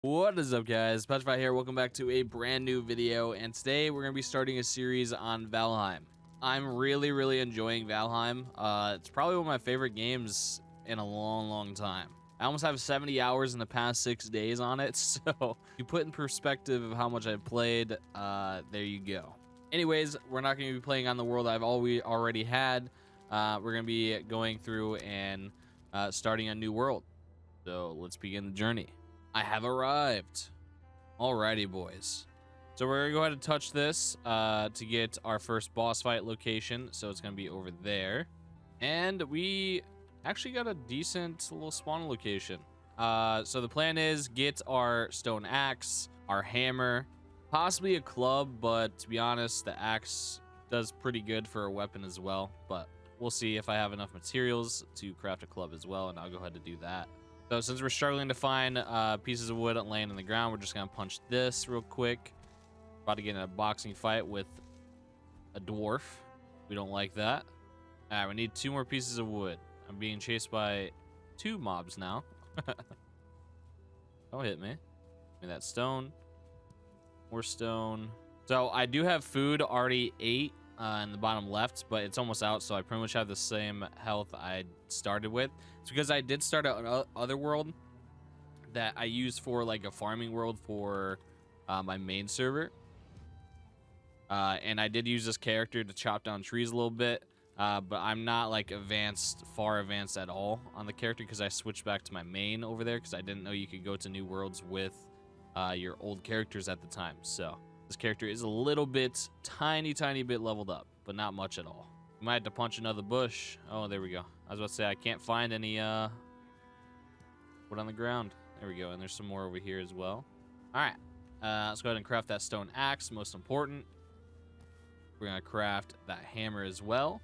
What is up, guys? Petrified here. Welcome back to a brand new video, and today we're gonna be starting a series on Valheim. I'm really enjoying Valheim. It's probably one of my favorite games in a long time. I almost have 70 hours in the past 6 days on it, so you put in perspective of how much I've played. There you go. Anyways, we're not going to be playing on the world I've already had. We're gonna be going through and starting a new world. So let's begin the journey. I have arrived. Alrighty, boys. So we're gonna go ahead and touch this to get our first boss fight location. So it's gonna be over there. And we actually got a decent little spawn location. So the plan is get our stone axe, our hammer, possibly a club, but to be honest, the axe does pretty good for a weapon as well. But we'll see if I have enough materials to craft a club as well, and I'll go ahead and do that. So since we're struggling to find pieces of wood laying on the ground, we're just gonna punch this real quick. About to get in a boxing fight with a dwarf. We don't like that. All right, we need 2 more pieces of wood. I'm being chased by 2 mobs now. Don't hit me. Give me that stone. More stone. So I do have food already ate in the bottom left, but it's almost out, so I pretty much have the same health I started with. It's because I did start an other world that I used for like a farming world for my main server, and I did use this character to chop down trees a little bit, but I'm not like far advanced at all on the character because I switched back to my main over there because I didn't know you could go to new worlds with your old characters at the time. So this character is a little bit, tiny bit leveled up, but not much at all. We might have to punch another bush. Oh, there we go. I was about to say, I can't find any wood on the ground. There we go. And there's some more over here as well. All right. Let's go ahead and craft that stone axe, most important. We're going to craft that hammer as well.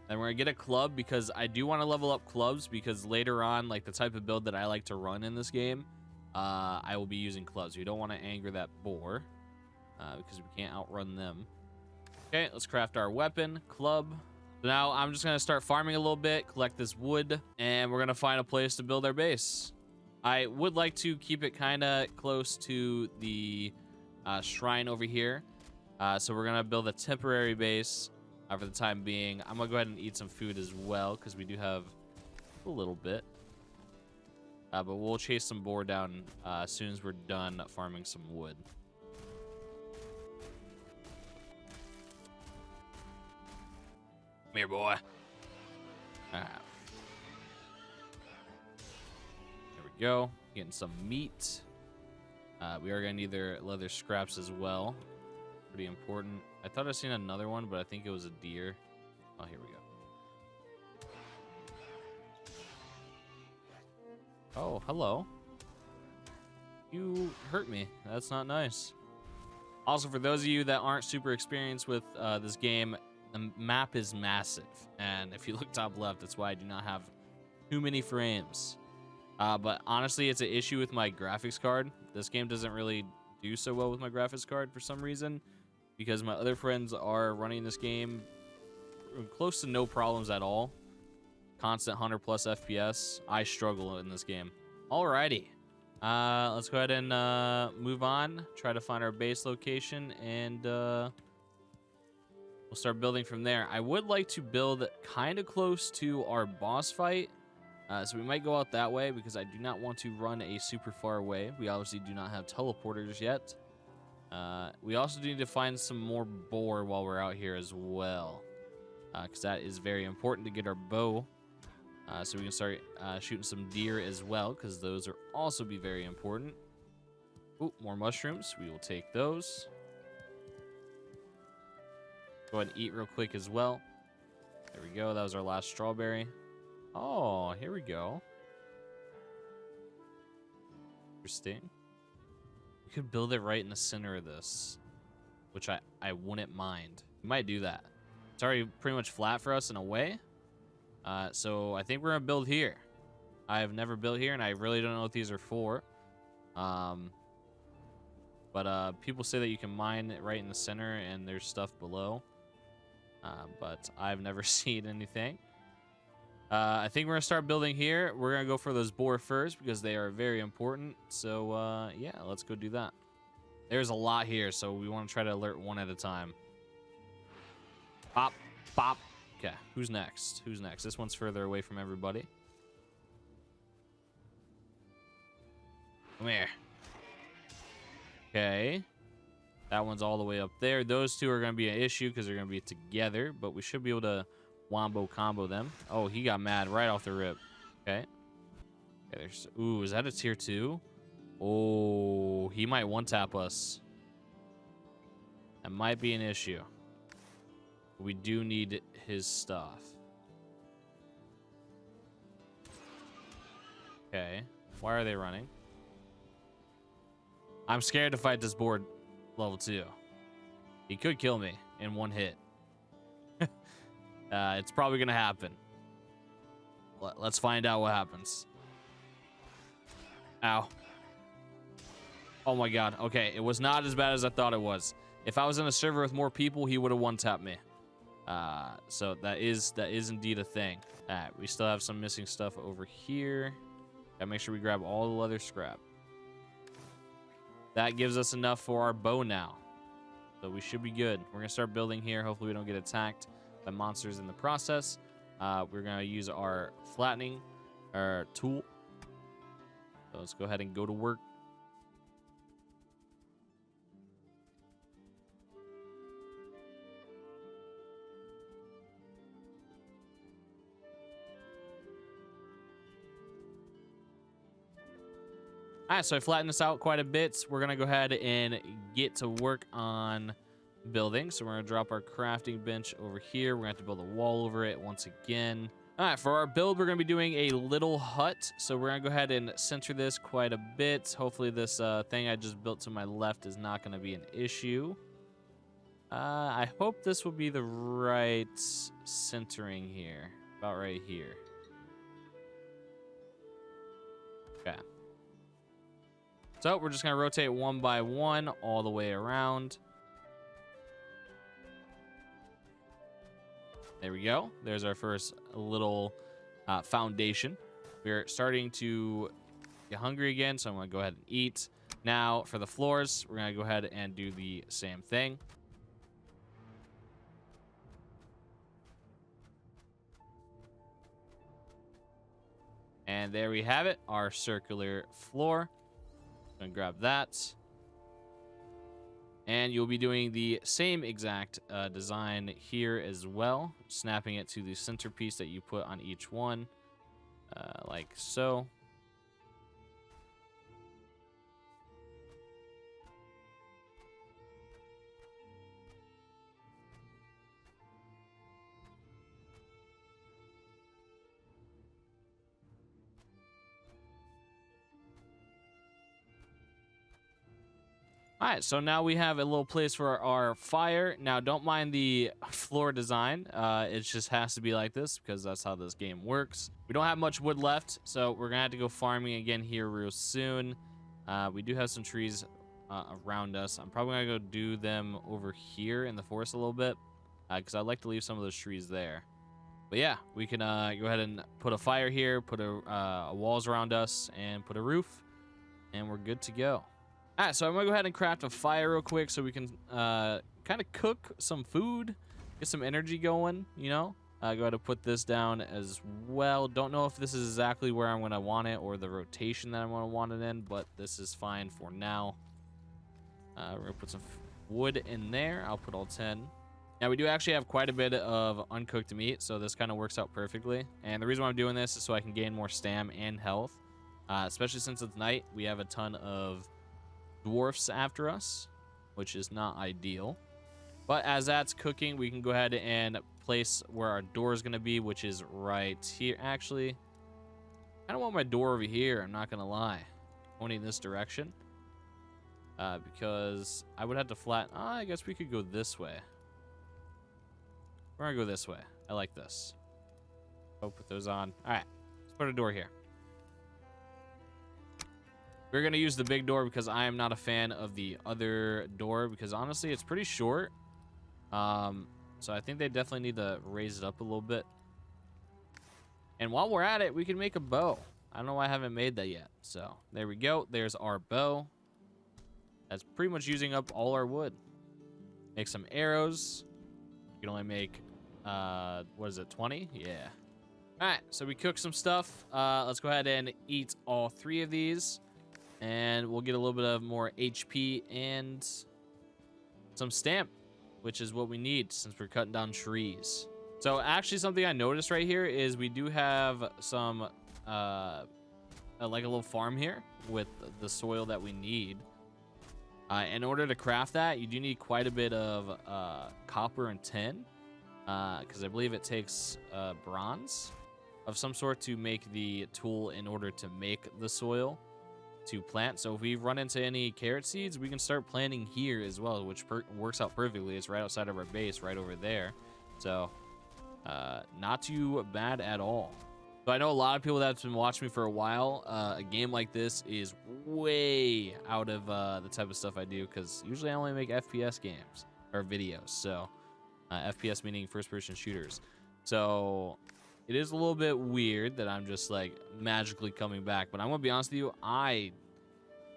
Then we're going to get a club because I do want to level up clubs because later on, like the type of build that I like to run in this game, I will be using clubs. We don't want to anger that boar. Because we can't outrun them. Okay, let's craft our weapon, club. So now I'm just going to start farming a little bit, collect this wood, and we're going to find a place to build our base. I would like to keep it kind of close to the shrine over here. So we're going to build a temporary base for the time being. I'm going to go ahead and eat some food as well because we do have a little bit. But we'll chase some boar down as soon as we're done farming some wood. Come here, boy. There we go. Getting some meat. We are going to need their leather scraps as well. Pretty important. I thought I seen another one, but I think it was a deer. Oh, here we go. Oh, hello. You hurt me. That's not nice. Also, for those of you that aren't super experienced with this game, the map is massive, and if you look top left, that's why I do not have too many frames. But honestly, it's an issue with my graphics card. This game doesn't really do so well with my graphics card for some reason, because my other friends are running this game close to no problems at all. Constant 100+ FPS. I struggle in this game. Alrighty. Let's go ahead and move on. Try to find our base location, and we'll start building from there. I would like to build kind of close to our boss fight. So we might go out that way because I do not want to run a super far away. We obviously do not have teleporters yet. We also need to find some more boar while we're out here as well. Because that is very important to get our bow. So we can start shooting some deer as well, because those are also be very important. Ooh, more mushrooms. We will take those. Go ahead and eat real quick as well. There we go. That was our last strawberry. Oh, here we go. Interesting. We could build it right in the center of this, which I wouldn't mind. We might do that. It's already pretty much flat for us in a way. So I think we're going to build here. I have never built here, and I really don't know what these are for. But people say that you can mine it right in the center, and there's stuff below. But I've never seen anything. I think we're gonna start building here. We're gonna go for those boar first because they are very important. So yeah, let's go do that. There's a lot here, so we want to try to alert one at a time. Pop, pop. Okay, who's next? Who's next? This one's further away from everybody. Come here. Okay. That one's all the way up there. Those two are going to be an issue because they're going to be together, but we should be able to wombo combo them. Oh, he got mad right off the rip. Okay. There's, ooh, is that a tier 2? Oh, he might one-tap us. That might be an issue. We do need his stuff. Okay. Why are they running? I'm scared to fight this board level 2. He could kill me in one hit. It's probably going to happen. Let's find out what happens. Ow. Oh my god. Okay, it was not as bad as I thought it was. If I was in a server with more people, he would have one-tapped me. So that is indeed a thing. All right, we still have some missing stuff over here. Gotta make sure we grab all the leather scrap. That gives us enough for our bow now. So we should be good. We're gonna start building here. Hopefully we don't get attacked by monsters in the process. We're gonna use our flattening, our tool. So let's go ahead and go to work. All right, so I flattened this out quite a bit. So we're going to go ahead and get to work on building. So we're going to drop our crafting bench over here. We're going to have to build a wall over it once again. All right, for our build, we're going to be doing a little hut. So we're going to go ahead and center this quite a bit. Hopefully this thing I just built to my left is not going to be an issue. I hope this will be the right centering here. About right here. Okay. So we're just going to rotate one by one all the way around. There we go. There's our first little foundation. We're starting to get hungry again, so I'm going to go ahead and eat. Now, for the floors, we're going to go ahead and do the same thing. And there we have it, our circular floor. Gonna grab that, and you'll be doing the same exact design here as well, snapping it to the centerpiece that you put on each one, like so. All right, so now we have a little place for our fire. Now, don't mind the floor design. It just has to be like this because that's how this game works. We don't have much wood left, so we're going to have to go farming again here real soon. We do have some trees around us. I'm probably going to go do them over here in the forest a little bit because I'd like to leave some of those trees there. But yeah, we can go ahead and put a fire here, put a walls around us, and put a roof, and we're good to go. All right, so I'm going to go ahead and craft a fire real quick so we can kind of cook some food, get some energy going, you know. Go ahead and put this down as well. Don't know if this is exactly where I'm going to want it or the rotation that I'm going to want it in, but this is fine for now. We're going to put some wood in there. I'll put all 10. Now, we do actually have quite a bit of uncooked meat, so this kind of works out perfectly. And the reason why I'm doing this is so I can gain more stam and health, especially since it's night. We have a ton of dwarfs after us, which is not ideal, but as that's cooking, we can go ahead and place where our door is going to be, which is right here. Actually, I don't want my door over here, I'm not gonna lie, pointing this direction, because I would have to flatten. I guess we could go this way. We're gonna go this way. I like this. I'll put those on. All right, let's put a door here. We're going to use the big door because I am not a fan of the other door because honestly, it's pretty short. So I think they definitely need to raise it up a little bit. And while we're at it, we can make a bow. I don't know why I haven't made that yet. So there we go. There's our bow. That's pretty much using up all our wood. Make some arrows. You can only make, what is it, 20? Yeah. All right, so we cooked some stuff. Let's go ahead and eat all 3 of these. And we'll get a little bit of more HP and some stamp, which is what we need since we're cutting down trees. So actually something I noticed right here is we do have some, like a little farm here with the soil that we need. In order to craft that, you do need quite a bit of copper and tin, because I believe it takes bronze of some sort to make the tool in order to make the soil to plant. So if we run into any carrot seeds, we can start planting here as well, which works out perfectly. It's right outside of our base, right over there. So not too bad at all. So I know a lot of people that's been watching me for a while. A game like this is way out of the type of stuff I do, because usually I only make FPS games or videos. So FPS meaning first-person shooters. So it is a little bit weird that I'm just like magically coming back. But I'm gonna be honest with you, I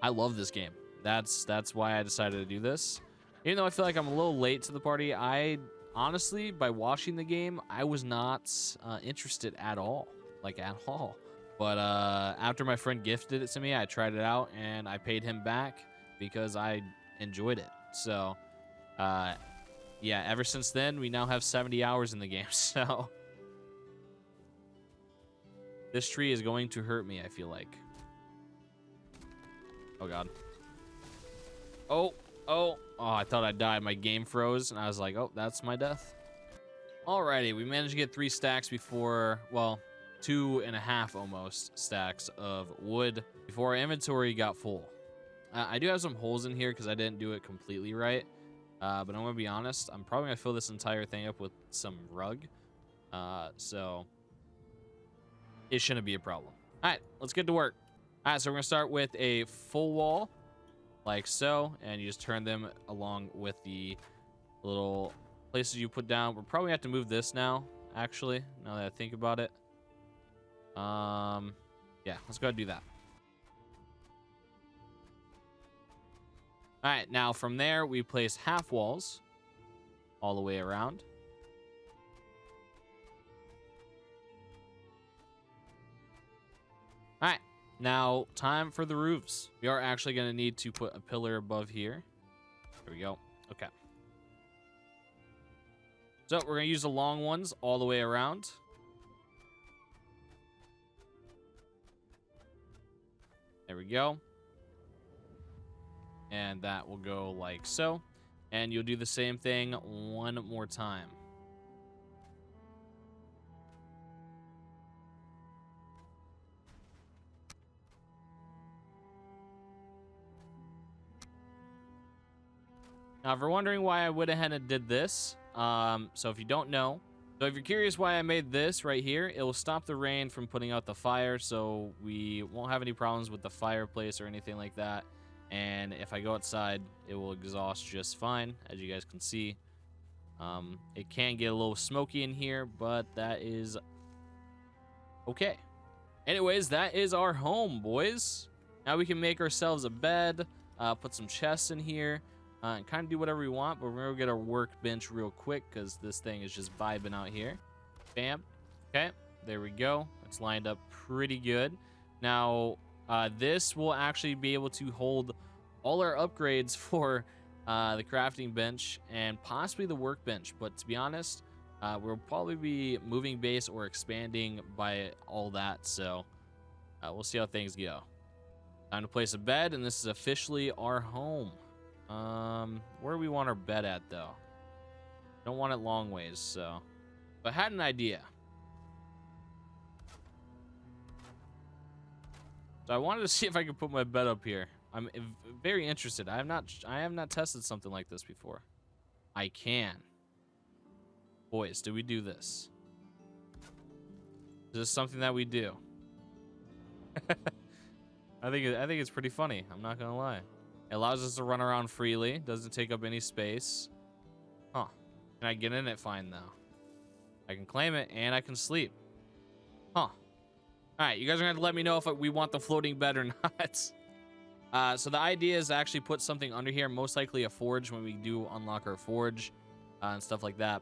love this game. That's why I decided to do this. Even though I feel like I'm a little late to the party, I honestly, by watching the game, I was not interested at all. Like at all. But after my friend gifted it to me, I tried it out and I paid him back because I enjoyed it. So yeah, ever since then we now have 70 hours in the game. So this tree is going to hurt me, I feel like. Oh god. Oh, I thought I died. My game froze and I was like, oh, that's my death. Alrighty, we managed to get 3 stacks before, well, 2.5 almost stacks of wood before our inventory got full. I do have some holes in here because I didn't do it completely right. But I'm going to be honest, I'm probably going to fill this entire thing up with some rug. So it shouldn't be a problem. All right, let's get to work. All right, so we're going to start with a full wall like so. And you just turn them along with the little places you put down. We're probably going to have to move this now, actually, now that I think about it. Yeah, let's go ahead and do that. All right, now from there, we place half walls all the way around. All right, now time for the roofs. We are actually going to need to put a pillar above here. There we go. Okay. So we're going to use the long ones all the way around. There we go. And that will go like so. And you'll do the same thing one more time. Now, if you're wondering why I went ahead and did this, so if you don't know, so if you're curious why I made this right here, it will stop the rain from putting out the fire, so we won't have any problems with the fireplace or anything like that. And if I go outside, it will exhaust just fine, as you guys can see. It can get a little smoky in here, but that is okay. Anyways, that is our home, boys. Now we can make ourselves a bed, put some chests in here, and kind of do whatever we want, but we're gonna get our workbench real quick because this thing is just vibing out here. Bam. Okay, there we go. It's lined up pretty good. Now, this will actually be able to hold all our upgrades for the crafting bench and possibly the workbench. But to be honest, we'll probably be moving base or expanding by all that. So we'll see how things go. Time to place a bed, and this is officially our home. Where do we want our bed at, though? Don't want it long ways, so. But I had an idea. So I wanted to see if I could put my bed up here. I'm very interested. I have not tested something like this before. I can. Boys, do we do this? Is this something that we do? I think it's pretty funny. I'm not gonna lie. It allows us to run around freely. Doesn't take up any space. Huh. Can I get in it fine, though? I can claim it, and I can sleep. Huh. All right, you guys are gonna have to let me know if we want the floating bed or not. So the idea is to actually put something under here, most likely a forge when we do unlock our forge and stuff like that.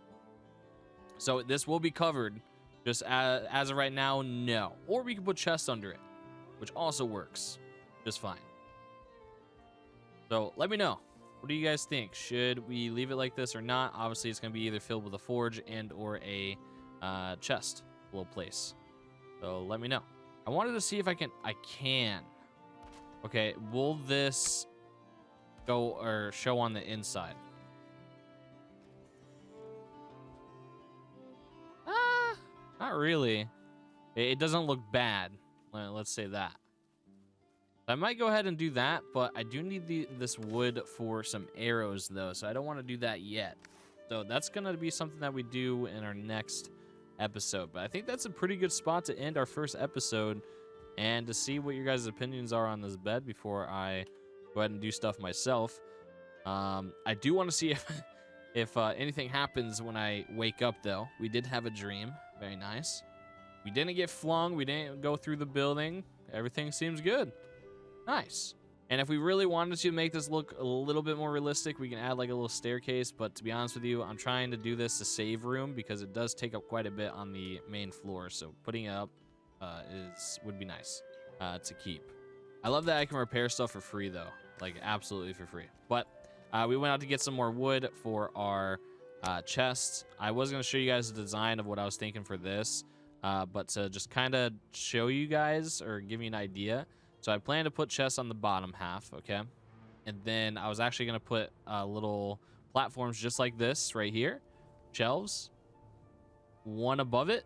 So this will be covered. Just as of right now, no. Or we can put chests under it, which also works just fine. So let me know. What do you guys think? Should we leave it like this or not? Obviously, it's going to be either filled with a forge and or a chest, little place. So let me know. I wanted to see if I can. Okay, will this go or show on the inside? Not really. It doesn't look bad. Let's say that. I might go ahead and do that, but I do need this wood for some arrows, though, so I don't want to do that yet. So that's going to be something that we do in our next episode. But I think that's a pretty good spot to end our first episode and to see what your guys' opinions are on this bed before I go ahead and do stuff myself. I do want to see if anything happens when I wake up, though. We did have a dream. Very nice. We didn't get flung. We didn't go through the building. Everything seems good. Nice. And if we really wanted to make this look a little bit more realistic, we can add like a little staircase. But to be honest with you, I'm trying to do this to save room because it does take up quite a bit on the main floor. So putting it up would be nice to keep. I love that I can repair stuff for free, though. Like, absolutely for free. But we went out to get some more wood for our chest. I was going to show you guys the design of what I was thinking for this, but to just kind of show you guys or give you an idea. So I plan to put chests on the bottom half, okay? And then I was actually going to put little platforms just like this right here, shelves, one above it,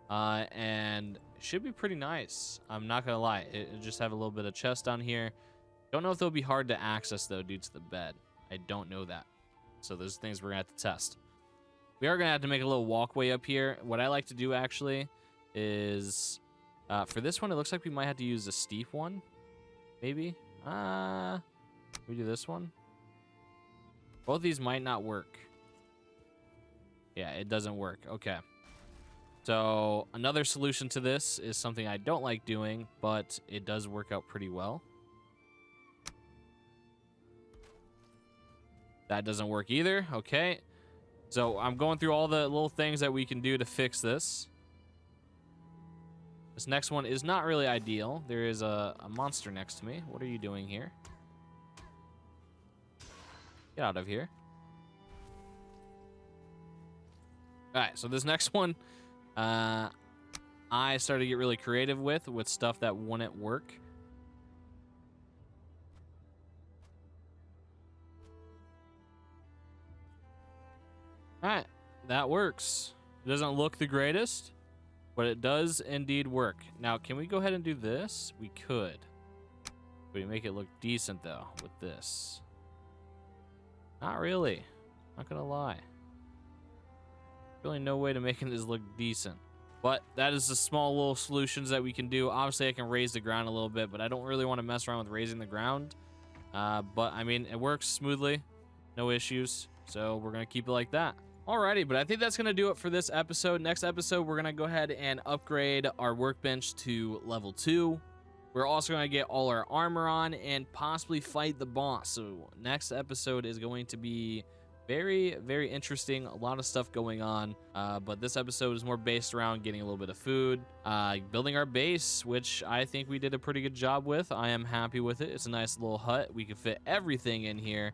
and it should be pretty nice. I'm not going to lie. It just have a little bit of chest down here. Don't know if they'll be hard to access, though, due to the bed. I don't know that. So those things we're going to have to test. We are going to have to make a little walkway up here. What I like to do, actually, is... for this one, it looks like we might have to use a steep one. Maybe. We do this one. Both of these might not work. Yeah, it doesn't work. Okay. So another solution to this is something I don't like doing, but it does work out pretty well. That doesn't work either. Okay. So I'm going through all the little things that we can do to fix this. This next one is not really ideal. There is a monster next to me. What are you doing here? Get out of here. All right, so this next one, I started to get really creative with stuff that wouldn't work. All right, that works. It doesn't look the greatest, but it does indeed work. Now, can we go ahead and do this? We could. We make it look decent, though, with this. Not really. Not gonna lie. Really no way to making this look decent. But that is the small little solutions that we can do. Obviously, I can raise the ground a little bit, but I don't really want to mess around with raising the ground. But, I mean, it works smoothly. No issues. So we're gonna keep it like that. Alrighty, but I think that's going to do it for this episode. Next episode, we're going to go ahead and upgrade our workbench to level 2. We're also going to get all our armor on and possibly fight the boss. So next episode is going to be very, very interesting. A lot of stuff going on. But this episode is more based around getting a little bit of food, building our base, which I think we did a pretty good job with. I am happy with it. It's a nice little hut. We can fit everything in here.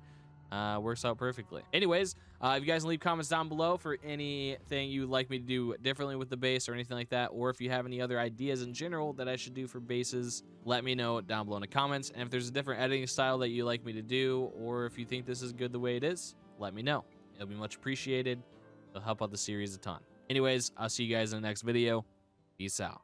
Works out perfectly. Anyways, if you guys leave comments down below for anything you'd like me to do differently with the base or anything like that, or if you have any other ideas in general that I should do for bases, let me know down below in the comments. And if there's a different editing style that you'd like me to do, or if you think this is good the way it is, let me know. It'll be much appreciated. It'll help out the series a ton. Anyways, I'll see you guys in the next video. Peace out.